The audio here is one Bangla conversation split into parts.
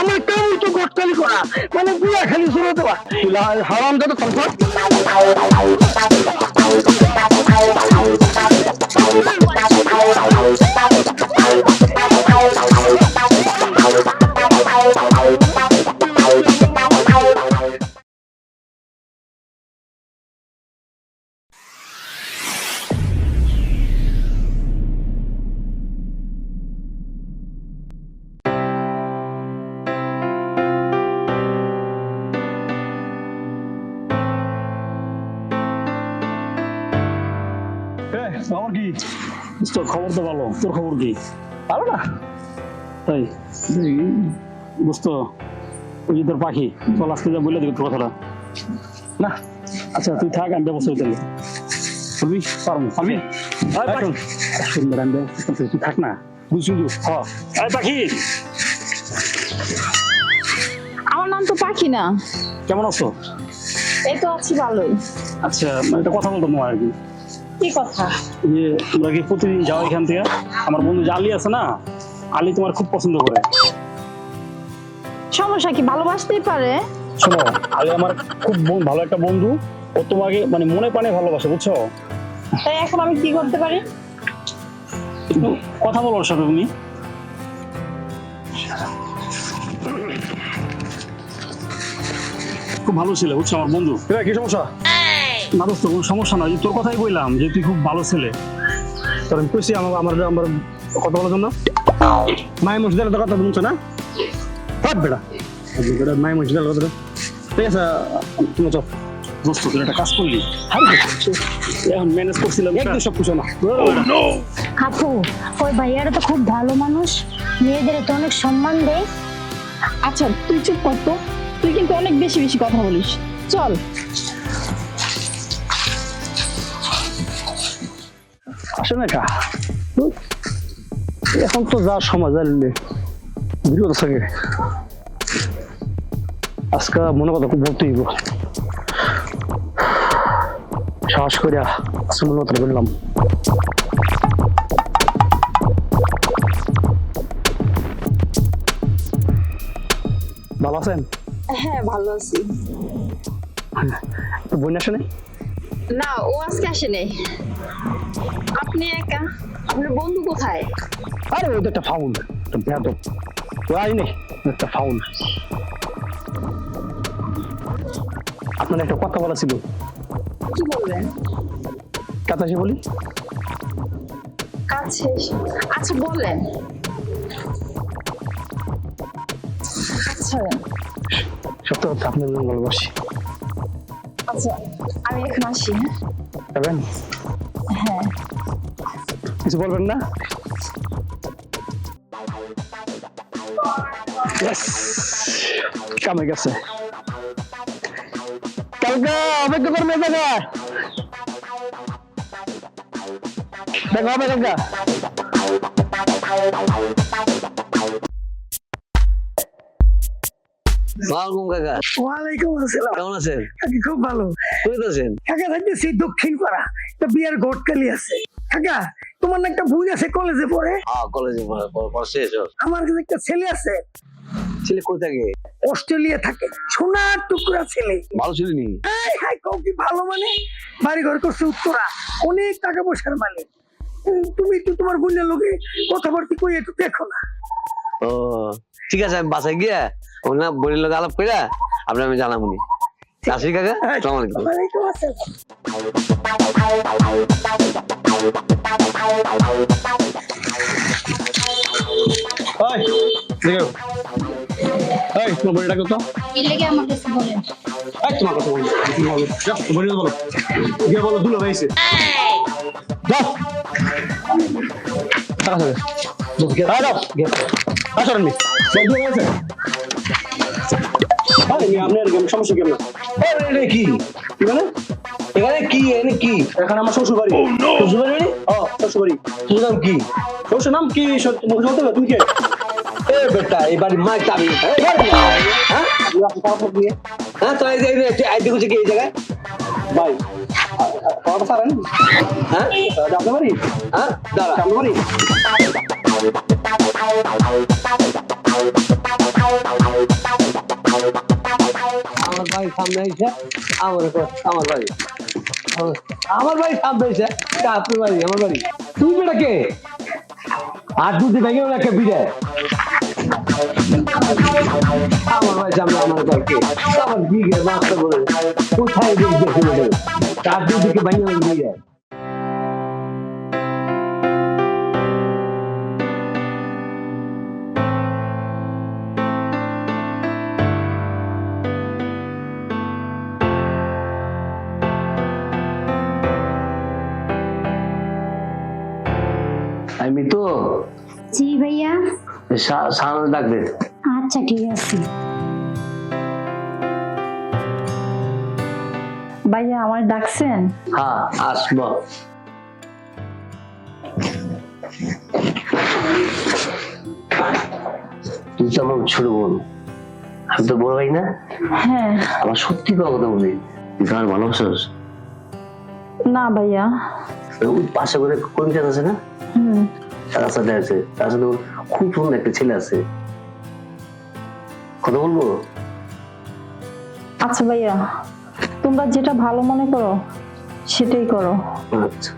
আমার কাম তো গটকালি করা মানে বুয়া খালি শুরু দেওয়া হারাম যত তরফ খবর কি? তোর খবর তো ভালো, তোর খবর কি? ভালো না তাই দোস্ত, ওই যে তোর পাখি, চল আজকে যা বলে দিবি তোর কথাটা। না আচ্ছা তুই থাক, আমি ব্যবস্থা করতে পারবি। পারবো আমি সুন্দর, আমি তুই থাক না, বুঝছি। হ্যাঁ পাখি, আমার নাম তো পাখি না। কেমন আছো? এই তো আছি ভালোই। আচ্ছা একটা কথা বলতো তোমার আর কি, কি কথা? যে তোমরা কি প্রতিদিন যাও এখান থেকে? আমার বন্ধু যে আলী আছে না, আলী তোমার খুব পছন্দ করে। সমস্যা কি? ভালোবাসতেই পারে। শোনো, আলী আমার খুব ভালো একটা বন্ধু, ও তোমাকে মানে মনে প্রাণে ভালোবাসে, বুঝছো? তাই এখন আমি কি করতে পারি? একটু কথা বলো ওর সাথে তুমি। খুব ভালো ছেলে, বুঝছো, আমার বন্ধু। কি সমস্যা? না দোস্ত, কোনো সমস্যা নাই, তোর কথাই বললাম যে তুই খুব ভালো ছেলে। তোর আমি কইছি আমার আমার কথা বলার জন্য মাই মসজিদের কথা বলছো না? হাট বেটা মাই মসজিদের কথা। ঠিক আছে তুমি চল। দোস্ত তুই একটা কাজ করলি, এখন ম্যানেজ করছিলাম একদম সব কিছু না। আপু, ওই ভাইয়ারা তো খুব ভালো মানুষ, মেয়েদের তো অনেক সম্মান দেয়। আচ্ছা তুই চুপ কর তো, তুই কিন্তু অনেক বেশি বেশি কথা বলিস। চল। আসে না কা এখন তো যা সমাজ আনলে বিরোধ থাকে। আজকে মনে কথা খুব বলতে হইব, সাহস করিয়া আসলে মনে কথা বললাম। ভালো আছেন? হ্যাঁ ভালো আছি। বোন আসে নাই? না, ও আজকে আসে নাই। আপনি একা? আপনার বন্ধু কোথায়? আরে ওই তো একটা ফাউল, একটা বেয়াদব, ও আই নেই, একটা ফাউল। আপনার একটা কথা বলা ছিল। কি বলবেন? কাছে এসে বলি। কাছে? আচ্ছা বলেন। আচ্ছা সত্য কথা, আপনার জন্য ভালোবাসি। আচ্ছা আমি এখন আসি। যাবেন? হ্যাঁ। কিছু বলবেন না? কামে গেছে, কালকে অপেক্ষা করবে দেখা দেখা হবে কালকে। ওয়ালাইকুম আসসালাম। কেমন আছেন? কাকি খুব ভালো। কই আছেন? কাকা থাকতেছি দক্ষিণ পাড়া, একটা বিয়ার ঘটকালি আছে। কাকা তোমার না একটা বোন আছে কলেজে পড়ে? কলেজে পড়ছে। আমার কাছে একটা ছেলে আছে, ছেলে কই থাকে? অস্ট্রেলিয়া থাকে, সোনার টুকরা ছেলে। ভালো ছিল নি? হাই কও কি ভালো মানে, বাড়ি ঘর করছে উত্তরা, অনেক টাকা পয়সার মালিক। তুমি একটু তোমার বোনের লোকে কথাবার্তা কই একটু দেখো না। ও ঠিক আছে, আমি বাসায় গিয়া ওনার বোনের লোক আলাপ করে আপনার আমি জানাবনি। আসি কাকা, আসসালামু আলাইকুম। ওয়ালাইকুম আসসালাম। ওই দেখো, এই তোমার বড়িটা কত? কি লেগে আমার কাছে বলেন? এই তোমার কথা বলো, বড়িটা বলো, গিয়ে বলো দুলো ভাইছে। যাও টাকা দেবে, দাও গিয়ে আসুন নি বন্ধু আছে। আপনার সমস্যা কেমন? এটা কি কি মানে? এখানে কি এনে কি? এখানে আমার শ্বশুর বাড়ি। শ্বশুর বাড়ি মানে? শ্বশুর বাড়ি। শ্বশুর নাম কি? শ্বশুর নাম কি? মুখ বলতে হবে, তুমি কে? এ বেটা, এই বাড়ির মাইক চাবি। হ্যাঁ তো এই যে আইডি করছে কি এই জায়গায়? ভাই কথা সারেন। হ্যাঁ আপনার বাড়ি? হ্যাঁ দাঁড়া, আপনার বাড়ি? সামনে এসে আমার বাড়ি আমার বাড়ি সামনে এসে আপনার বাড়ি আমার বাড়ি তুমি বেটা কে আর দুধে ভেঙে একটা বিড়ে আমার বাড়ি সামনে আমার বাড়ি আমার দিকে মাছটা বলে কোথায় দেখবে তার দুদিকে ভেঙে বিড়ে আমি তো জি ভাইয়া। সামনে ডাকবে আচ্ছা ঠিক আছে। ভাইয়া আমার ডাকছেন? হ্যাঁ আসবো তুই তো আমার ছোট বোন আমি তো বড় ভাই না হ্যাঁ। আমার সত্যি কথা বলি তুই তো আমার ভালোবাসিস না ভাইয়া। ওই পাশে করে কোন কাজ আছে না হুম। তার সাথে আছে তার সাথে ওর খুব সুন্দর একটা ছেলে আছে কথা বলবো আচ্ছা ভাইয়া, তোমরা যেটা ভালো মনে করো সেটাই করো। আচ্ছা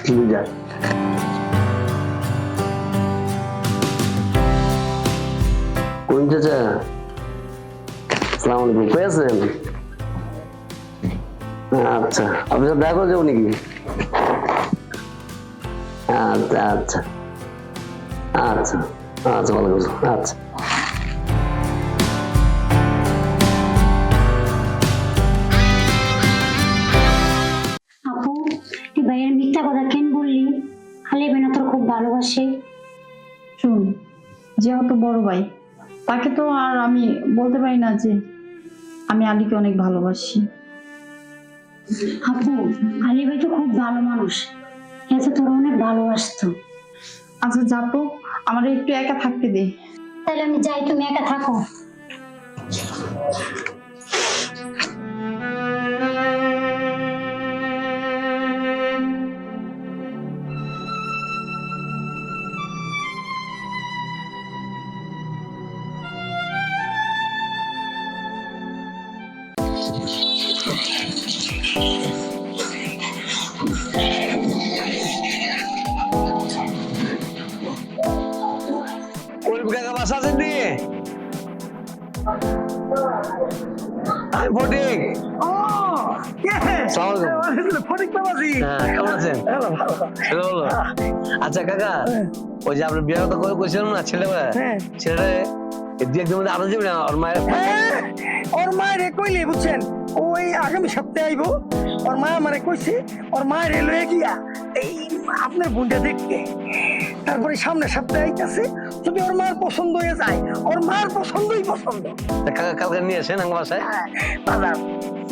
তুমি যা কোন চাচা আসসালামু আলাইকুম কই আছেন আচ্ছা আপনি সাথে দেখা করে যাবো নাকি আচ্ছা আচ্ছা আচ্ছা আচ্ছা ভালো করছো আচ্ছা আপু তুই ভাইয়ের মিথ্যা কথা কেন বললি? আলী ভাই না তোর খুব ভালোবাসে। শুন, যেহেতু বড় ভাই তাকে তো আর আমি বলতে পারি না যে আমি আলীকে অনেক ভালোবাসি। আপু আলী ভাই তো খুব ভালো মানুষ, এতে তোর অনেক ভালোবাসতো। আচ্ছা যা তো, আমার একটু একা থাকতে দে। তাহলে আমি যাই, তুমি একা থাকো। কাকা বাসা আছেন নি আমি ফটিক ও yes আসসালামু আলাইকুম। ফটিক বাবাজি হ্যাঁ কেমন আছেন ভালো ভালো হ্যালো বলো আচ্ছা কাকা ওই যে আপনার বিয়ে কথা কইছিলাম না ছেলেটা হ্যাঁ। ছেলেটা দুই একদিন মধ্যে আরো যাবে না ওর মায়ের হ্যাঁ, ওর মায়ের কইলে বুঝছেন ওই আগামী সপ্তাহে আইবো ওর মা আমারে কইছে ওর মায়ের লয়ে গিয়া এই আপনার বোনটা দেখতে তারপরে সামনের সপ্তাহে আইতাছে যদি ওর মার পছন্দ হয়ে যায় ওর মার পছন্দই পছন্দ কাকা কালকে নিয়ে আসেন আমার বাসায় হ্যাঁ, বাজার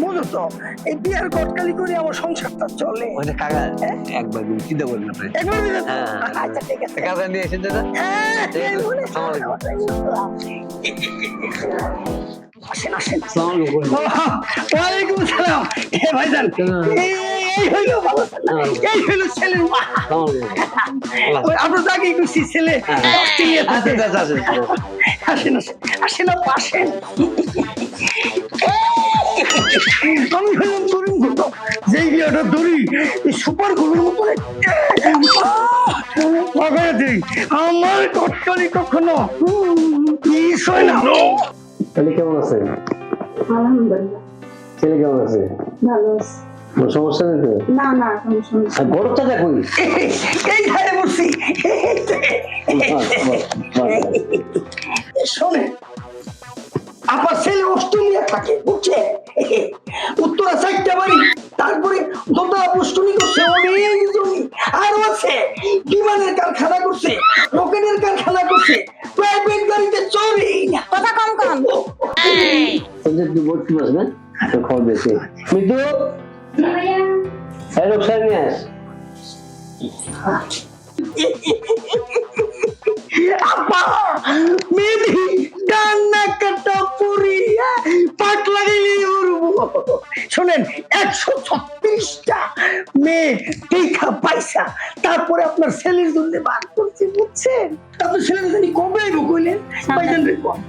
বুঝো তো এই বিয়ার গটকালি করে আমার সংসারটা চলে ওইটা কাকা একবার দিন চিন্তা করেন আপনি একবার দিবেন তো? হ্যাঁ, আচ্ছা ঠিক আছে কালকে নিয়ে এসেন দাদা হ্যাঁ, ঠিক আছে, বলে- আসসালামু আসেন আসেন আসসালামু আলাইকুম ওয়ালাইকুম আসসালাম এ ভাইজান এই হইলো ভালো এই হইলো ছেলের মা আসসালামু আলাইকুম ওই আপনার আগে খুশি ছেলে অস্ট্রেলিয়া আচ্ছা থেকে আচ্ছা আচ্ছা আসেন আসেন আসেন আপু, আসেন আমি হইলাম তরুণ ঘটক যেই বিয়াটা ধরি এই সুপার গুলোর মতো লাগাই দিই আমার কটকালি কখনো মিস হয় না ছেলে কেমন আছে আলহামদুলিল্লাহ ছেলে কেমন আছে ভালো আছি। কোনো সমস্যা নেই তো না না কোনো সমস্যা আর বড় চাচা কই এই ধারে বসছি শোনে আপনার ছেলে অস্ট্রেলিয়া থাকে বুঝছে উত্তরা চারটা বাড়ি তারপরে দোতলা পুষ্টনি করছে অনেক জমি আরো আছে বিমানের কারখানা করছে রকেটের কারখানা করছে প্রাইভেট গাড়িতে চড়ে কথা কম কম। সঞ্জয় তুই ভর্তি পাস না তো খবর দিয়েছে মিতু এই লোক সাইড নিয়ে আস আপা মেয়েদি ডান্না কাটা পুরি পাট লাগাইলে উড়বো শোনেন 136টা মেয়ে দেখা পাইসা তারপরে আপনার ছেলের জন্য বার করছে বুঝছেন আপনার ছেলের জন্য কবে আইবো কইলেন ভাইজান রে কম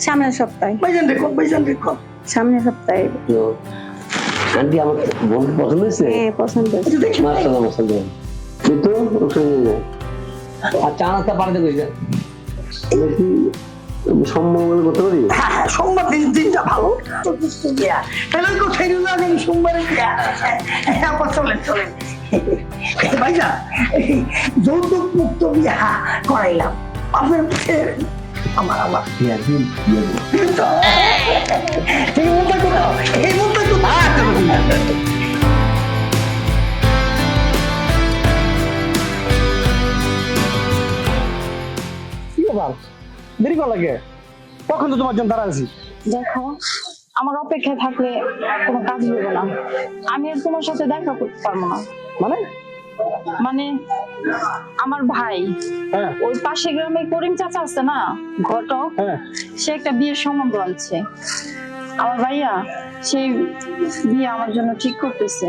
সামনের সপ্তাহে। ভাইজান দেখুন সামনের সপ্তাহে। তো আন্টি আমার বোন পছন্দ হয়েছে? হ্যাঁ, পছন্দ হয়েছে। মাশাআল্লাহ মাশাআল্লাহ। কিন্তু ওখানে নিয়ে যায়। আর চা নাস্তা পাঠাতে কইছে কি সম্মান করতে পারি? হ্যাঁ সোমবার দিনটা ভালো তাহলে কোথায় গেল আমি সোমবারে আপা চলেন ভাইজান যৌতুক মুক্ত বিয়া করাইলাম আপনার আমার এই মনটা কোথাও কি ব্যাপার দেরি করা লাগে কখন তো তোমার জন্য দাঁড়া আছি দেখো, আমার অপেক্ষায় থাকলে কোনো কাজ হবে না। আমি আর তোমার সাথে দেখা করতে পারবো না। মানে মানে আমার ভাই হ্যাঁ ওই পাশে গ্রামে করিম চাচা আছে না, ঘটক, হ্যাঁ সে একটা বিয়ের সম্বন্ধ আনছে। আমার ভাইয়া সেই বিয়ে আমার জন্য ঠিক করতেছে।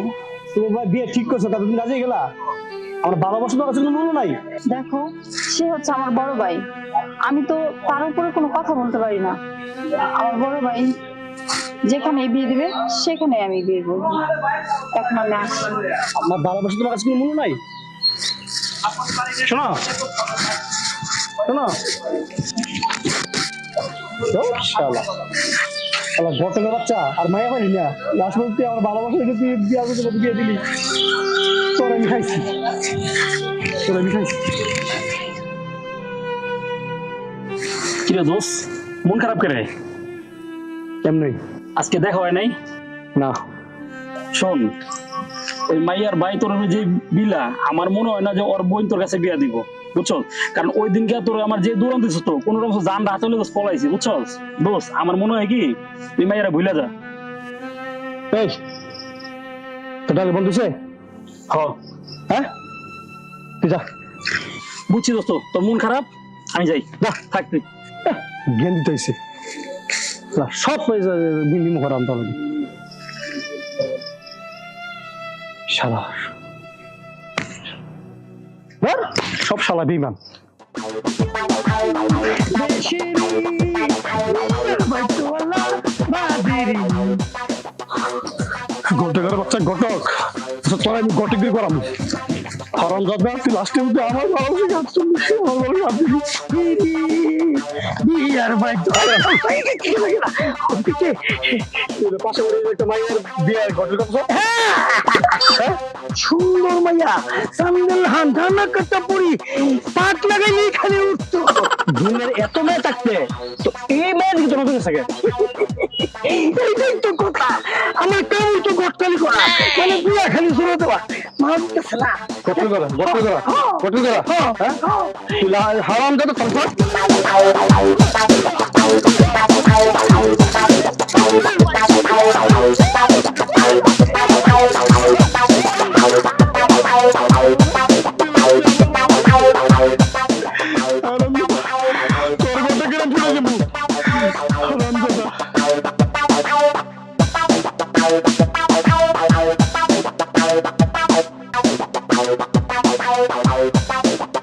তুমি ভাই বিয়ে ঠিক করছো তা তুমি রাজি গেলা আমার ভালোবাসা তো কাছে কোনো মূল্য নাই দেখো, সে হচ্ছে আমার বড় ভাই, আমি তো তার উপরে কোনো কথা বলতে পারি না। আমার বড় ভাই যেখানে বিয়ে দিবে সেখানে আমি বিয়ে করবো। এখন আমি আসি। আমার ভালোবাসা তোমার কাছে কোনো মূল্য নাই শোনো শোনো শালা শালা ঘটকের বাচ্চা আর মায়া পাইলি না লাস্ট বলতে আমার ভালোবাসা দেখে তুই বিয়ে করতে বিয়ে দিলি তোর আমি খাইছি কিরে দোষ, মন খারাপ করে? কেমনি আজকে দেখা হয় নাই? না শোন, ওই মাইয়ার ভাই তোর যে বিলা, আমার মনে হয় না যে ওর বোন তোর কাছে বিয়া দিব, বুঝছো? কারণ ওই দিনকে তোর আমার যে দৌড়ান দিছ তো কোন রকম জান হাতে দোষ পলাইছি, বুঝছো? দোষ আমার মনে হয় কি তুই মাইয়ারা ভুলে যা। এই তোটা বন্ধুছে হ্যাঁ তুই যা বুঝছি দোস্ত, তোর মন খারাপ, আমি যাই, যা থাক তুই। জ্ঞান দিতে হয়েছে সব পয়সা বিন্দি মুখ আনতে হবে শালা সব শালা বিমান ঘটকের বাচ্চা ঘটক তোর আমি ঘটক দিয়ে করাম হারাম যাবে তুই লাস্টের মধ্যে আমার পাশে একটা মায়ের বিয়ে ঘটক সুন্দর মাইয়া সামনে হান ধানা কাটা পড়ি পাট লাগাইলে খালি উঠতো দুনিয়ার এত মেয়ে থাকতে তো এই মেয়ের কি তোমার কাছে থাকে এইটাই তো কথা আমার কাম তো গটকালি করা মানে বিয়া খালি শুরু দেওয়া মাছ গেছে না গটল করা হ্যাঁ তুই হারাম যাবে Bye.